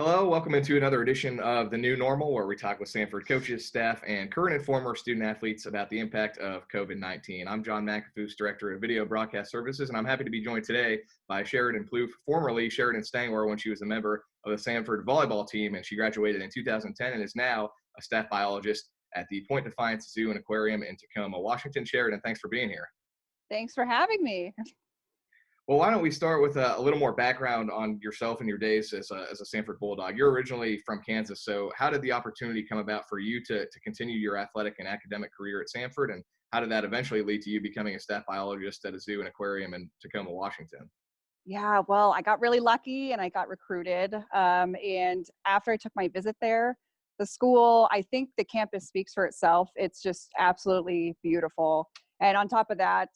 Hello, welcome into another edition of The New Normal, where we talk with Samford coaches, staff, and current and former student athletes about the impact of COVID-19. I'm John McAfoose, Director of Video Broadcast Services, and I'm happy to be joined today by Sheriden Ploof, formerly Sheriden Stangler when she was a member of the Samford volleyball team, and she graduated in 2010 and is now a staff biologist at the Point Defiance Zoo and Aquarium in Tacoma, Washington. Sheriden, thanks for being here. Thanks for having me. Well, why don't we start with a little more background on yourself and your days as a Samford Bulldog. You're originally from Kansas, so how did the opportunity come about for you to continue your athletic and academic career at Samford, and how did that eventually lead to you becoming a staff biologist at a zoo and aquarium in Tacoma, Washington? Yeah, well, I got really lucky and I got recruited. And after I took my visit there, the school, I think the campus speaks for itself. It's just absolutely beautiful. And on top of that,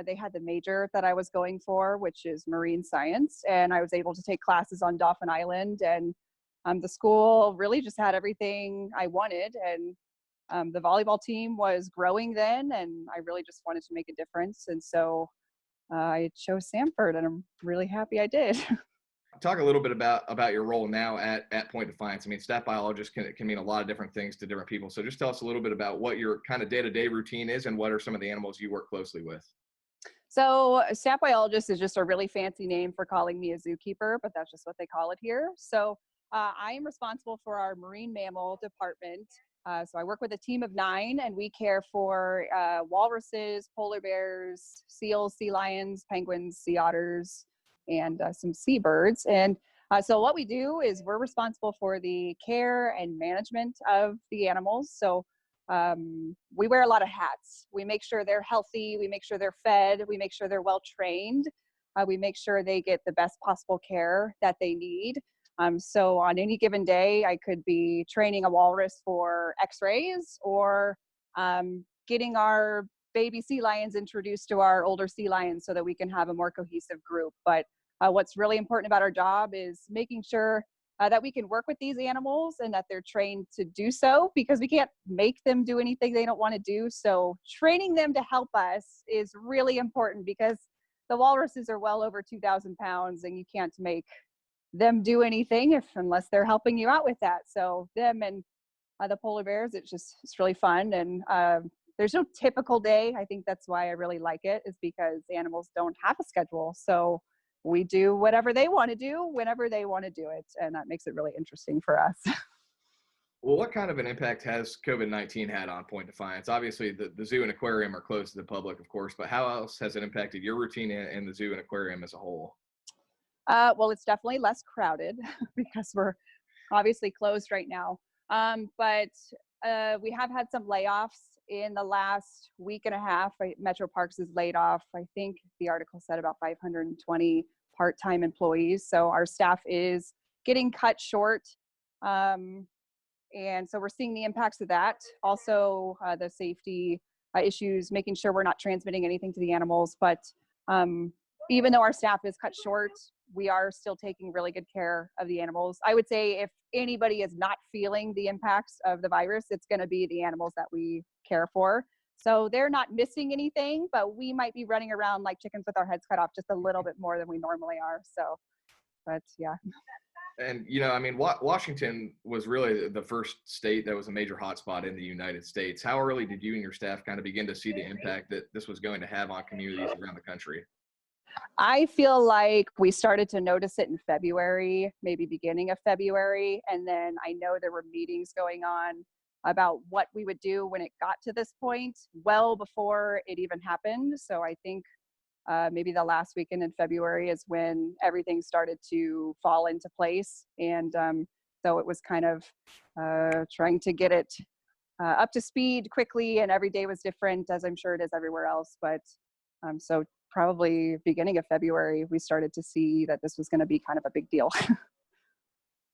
they had the major that I was going for, which is marine science. And I was able to take classes on Dauphin Island. And the school really just had everything I wanted. And the volleyball team was growing then, and I really just wanted to make a difference. And so I chose Samford, and I'm really happy I did. Talk a little bit about your role now at Point Defiance. I mean, staff biologist can mean a lot of different things to different people. So just tell us a little bit about what your kind of day-to-day routine is and what are some of the animals you work closely with. So staff biologist is just a really fancy name for calling me a zookeeper, but that's just what they call it here. So I am responsible for our marine mammal department. So I work with a team of 9, and we care for walruses, polar bears, seals, sea lions, penguins, sea otters, and some seabirds. And so what we do is we're responsible for the care and management of the animals. So we wear a lot of hats. We make sure they're healthy. We make sure they're fed. We make sure they're well trained. We make sure they get the best possible care that they need. So on any given day, I could be training a walrus for x-rays or getting our baby sea lions introduced to our older sea lions so that we can have a more cohesive group. But what's really important about our job is making sure that we can work with these animals and that they're trained to do so, because we can't make them do anything they don't want to do. So training them to help us is really important, because the walruses are well over 2,000 pounds and you can't make them do anything unless they're helping you out with that. So them and the polar bears, it's really fun. And there's no typical day. I think that's why I really like it, is because animals don't have a schedule. So we do whatever they want to do whenever they want to do it, and that makes it really interesting for us. Well, what kind of an impact has COVID-19 had on Point Defiance? Obviously, the zoo and aquarium are closed to the public, of course, but how else has it impacted your routine and the zoo and aquarium as a whole? Well, it's definitely less crowded because we're obviously closed right now. But we have had some layoffs in the last week and a half. Metro Parks has laid off, I think the article said, about 520 part-time employees. So our staff is getting cut short. And so we're seeing the impacts of that. Also, the safety issues, making sure we're not transmitting anything to the animals. But even though our staff is cut short, we are still taking really good care of the animals. I would say if anybody is not feeling the impacts of the virus, it's going to be the animals that we care for. So they're not missing anything, but we might be running around like chickens with our heads cut off just a little bit more than we normally are. So, but yeah. And, you know, I mean, Washington was really the first state that was a major hotspot in the United States. How early did you and your staff kind of begin to see the impact that this was going to have on communities around the country? I feel like we started to notice it in February, maybe beginning of February. And then I know there were meetings going on about what we would do when it got to this point, well before it even happened. So I think maybe the last weekend in February is when everything started to fall into place. And so it was kind of trying to get it up to speed quickly, and every day was different, as I'm sure it is everywhere else. But so probably beginning of February, we started to see that this was going to be kind of a big deal.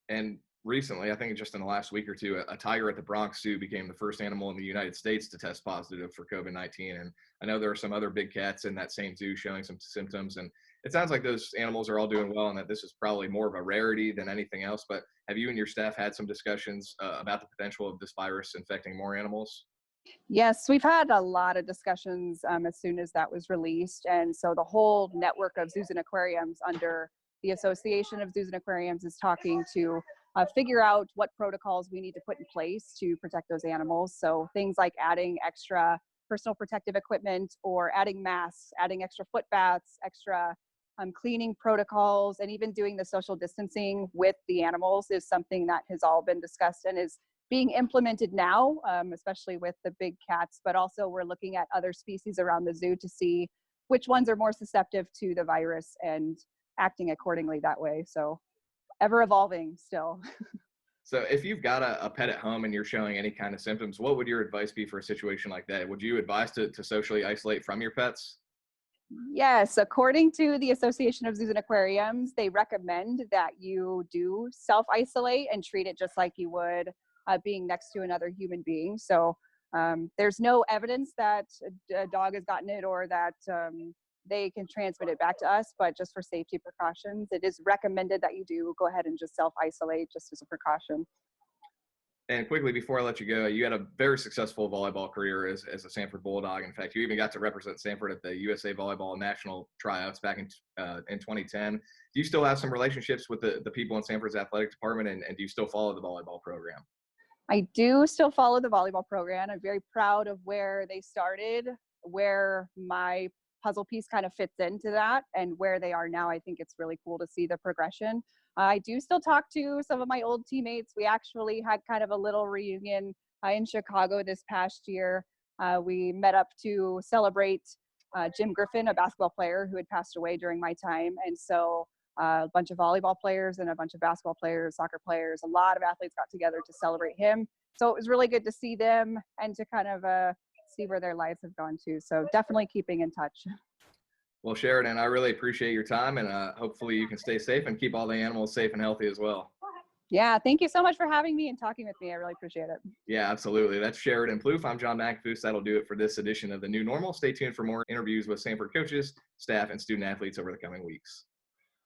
And recently, I think just in the last week or two, a tiger at the Bronx Zoo became the first animal in the United States to test positive for COVID-19. And I know there are some other big cats in that same zoo showing some symptoms. And it sounds like those animals are all doing well and that this is probably more of a rarity than anything else. But have you and your staff had some discussions about the potential of this virus infecting more animals? Yes, we've had a lot of discussions as soon as that was released. And so the whole network of zoos and aquariums under the Association of Zoos and Aquariums is talking to figure out what protocols we need to put in place to protect those animals. So things like adding extra personal protective equipment, or adding masks, adding extra foot baths, extra cleaning protocols, and even doing the social distancing with the animals is something that has all been discussed and is being implemented now, especially with the big cats, but also we're looking at other species around the zoo to see which ones are more susceptible to the virus and acting accordingly that way. So ever evolving still. So if you've got a pet at home and you're showing any kind of symptoms, what would your advice be for a situation like that? Would you advise to socially isolate from your pets? Yes, according to the Association of Zoos and Aquariums, they recommend that you do self-isolate and treat it just like you would being next to another human being. So there's no evidence that a dog has gotten it or that they can transmit it back to us, but just for safety precautions, it is recommended that you do go ahead and just self-isolate just as a precaution. And quickly before I let you go, you had a very successful volleyball career as a Samford Bulldog. In fact, you even got to represent Samford at the USA Volleyball National Tryouts back in 2010. Do you still have some relationships with the people in Samford's athletic department, and do you still follow the volleyball program? I do still follow the volleyball program. I'm very proud of where they started, where my puzzle piece kind of fits into that, and where they are now. I think it's really cool to see the progression. I do still talk to some of my old teammates. We actually had kind of a little reunion in Chicago this past year. We met up to celebrate Jim Griffin, a basketball player who had passed away during my time. And so a bunch of volleyball players and a bunch of basketball players, soccer players, a lot of athletes got together to celebrate him. So it was really good to see them and to kind of see where their lives have gone to. So definitely keeping in touch. Well, Sheridan, I really appreciate your time, and hopefully you can stay safe and keep all the animals safe and healthy as well. Yeah, thank you so much for having me and talking with me. I really appreciate it. Yeah, absolutely. That's Sheriden Ploof. I'm John McAfoose. That'll do it for this edition of The New Normal. Stay tuned for more interviews with Samford coaches, staff, and student athletes over the coming weeks.